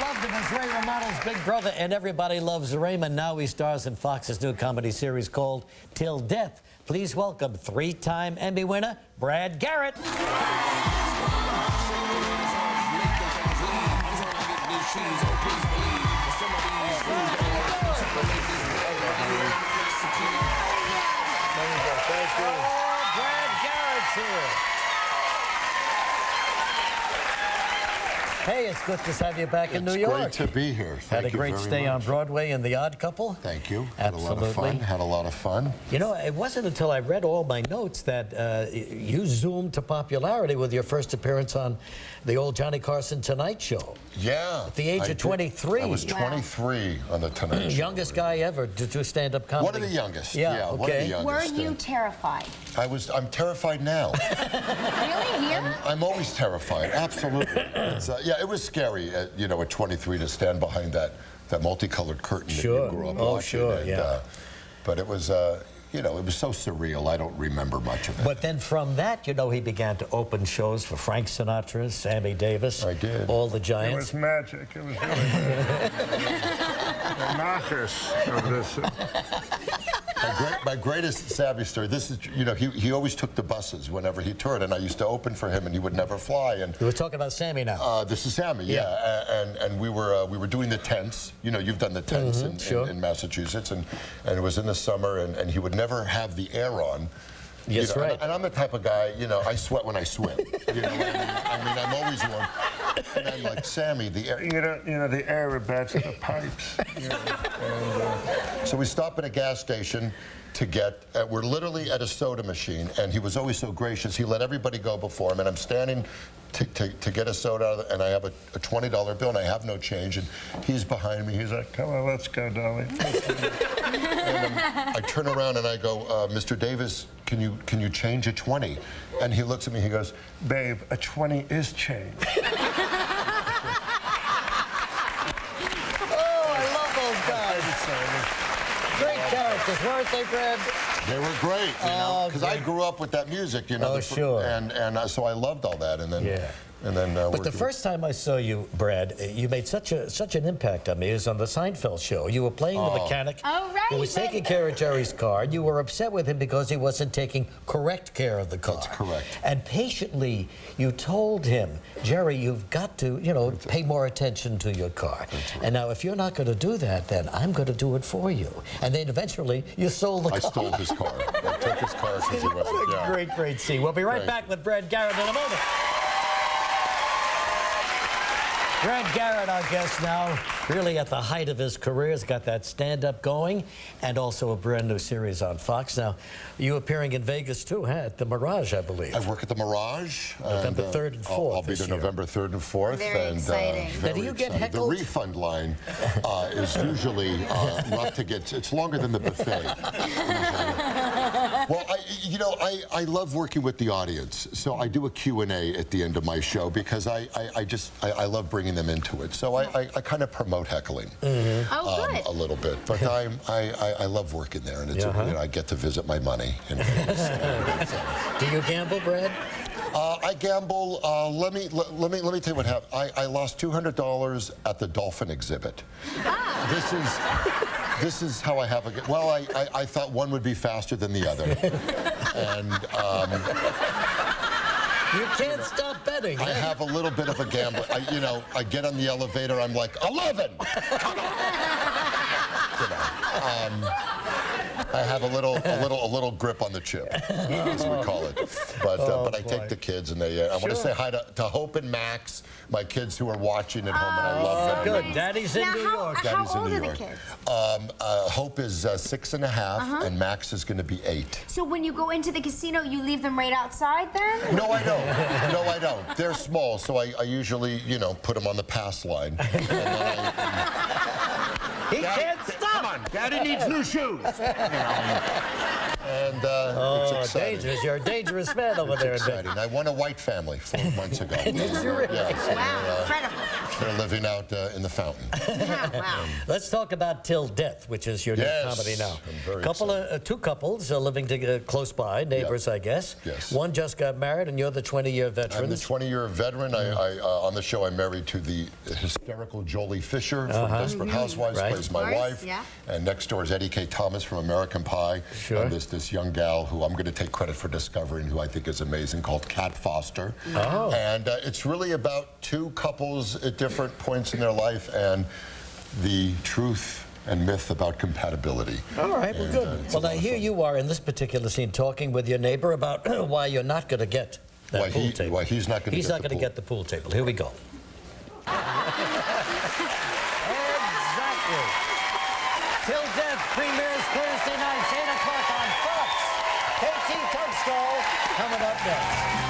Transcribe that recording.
loved him as Ray Romano's big brother, and everybody loves Raymond. Now he stars in Fox's new comedy series called Till Death. Please welcome three-time Emmy winner, Brad Garrett. Brad Garrett's here. Hey, it's good to have you back in New York. It's great to be here. Thank you very much. Had a great stay on Broadway in The Odd Couple. Thank you. Absolutely. Had a lot of fun. You know, it wasn't until I read all my notes that you zoomed to popularity with your first appearance on the old Johnny Carson Tonight Show. Yeah. At the age of 23. I was 23 on the Tonight Show. Youngest guy ever to do stand-up comedy. One of the youngest. Yeah, one of the youngest. Were you terrified? I'm terrified now. Really? Here? I'm always terrified. Absolutely. Yeah, it was scary, you know, at 23 to stand behind that multicolored curtain that you grew up watching. Sure, yeah. But it was, you know, it was so surreal. I don't remember much of it. But then from that, you know, he began to open shows for Frank Sinatra, Sammy Davis. I did. All the It giants. was magic. It was really the knockers of this. My greatest Savvy story, this is, you know, he always took the buses whenever he toured, and I used to open for him, and he would never fly. And You were talking about Sammy now. this is Sammy, yeah. And we were doing the tents. You know, you've done the tents in Massachusetts, and it was in the summer, and he would never have the air on. Yes, you know, right. And I'm the type of guy, you know, I sweat when I swim. You know what I mean? I'm always warm. And I'm like, Sammy, the air. You know, the air beds and the pipes. You know, and, So we stop at a gas station to get, we're literally at a soda machine, and he was always so gracious. He let everybody go before him, and I'm standing to get a soda, and I have a $20 bill, and I have no change, and he's behind me. He's like, come on, let's go, darling. and I turn around and I go, Mr. Davis, can you change a 20? And he looks at me, he goes, Babe, a 20 is change. Great characters, weren't they, Brad? They were great, you know, because I grew up with that music, you know. Sure. And so I loved all that, and then. Yeah. And then, but the first time I saw you, Brad, you made such an impact on me. It was on the Seinfeld show. You were playing the mechanic who was taking care of Jerry's car. You were upset with him because he wasn't taking correct care of the car. That's correct. And patiently, you told him, Jerry, you've got to, you know, pay more attention to your car. That's right. And now, if you're not going to do that, then I'm going to do it for you. And then eventually, you sold the car. I stole his car. I took his car because he wasn't. What a great scene. We'll be right back with Brad Garrett in a moment. Brad Garrett, our guest now, really at the height of his career, has got that stand-up going, and also a brand new series on Fox. Now, you appearing in Vegas too, huh? At the Mirage, I believe. I work at the Mirage. November 3rd and 4th. I'll be there November 3rd and 4th. Very exciting. Now, do you get heckled? The refund line is usually rough to get. It's longer than the buffet. Well, I love working with the audience, so I do a Q&A at the end of my show because I love bringing them into it. So I kind of promote heckling a little bit, but I love working there, and it's you know, I get to visit my money. In Vegas. Do you gamble, Brad? I gamble. Let me tell you what happened. I lost $200 at the dolphin exhibit. This is how I have a. Well, I thought one would be faster than the other, and. You can't stop betting. I have a little bit of a gamble. You know, I get on the elevator. I'm like 11. Come on. You know, I have a little grip on the chip, as we call it. But I take the kids, and I want to say hi to Hope and Max, my kids who are watching at home, and I love them. Good. Daddy's in New York. Daddy's How in New old are York. the kids? Hope is 6½, and Max is going to be 8. So when you go into the casino, you leave them right outside then? No, I don't. No, I don't. They're small, so I usually, you know, put them on the pass line. And then He can't stop. Come on, Daddy needs new shoes. And it's exciting. Dangerous. You're a dangerous man over there. Exciting. I won a white family 4 months ago. Did you really? Yeah, so, Wow, incredible. They're living out in the fountain. Wow. Let's talk about Till Death, which is your new Yes. comedy now. I'm very Two couples living close by, neighbors, I guess. Yes. One just got married, and you're the 20-year veteran. I'm the 20-year veteran. On the show, I'm married to the hysterical Jolie Fisher from Desperate Housewives, Right. plays my Of course, wife. yeah. And next door is Eddie K. Thomas from American Pie. Sure. And this young gal who I'm going to take credit for discovering, who I think is amazing, called Kat Foster. Oh. And it's really about two couples at different points in their life and the truth and myth about compatibility. All right, well, good. It's a Well, now lot of here fun. you are in this particular scene talking with your neighbor about why you're not going to get that pool table. Why he's not going to He's get not the going to pool. get the pool table. Here we go. Exactly. Till Death premieres Thursday nights, 8 o'clock on Fox. KT Tunstall coming up next.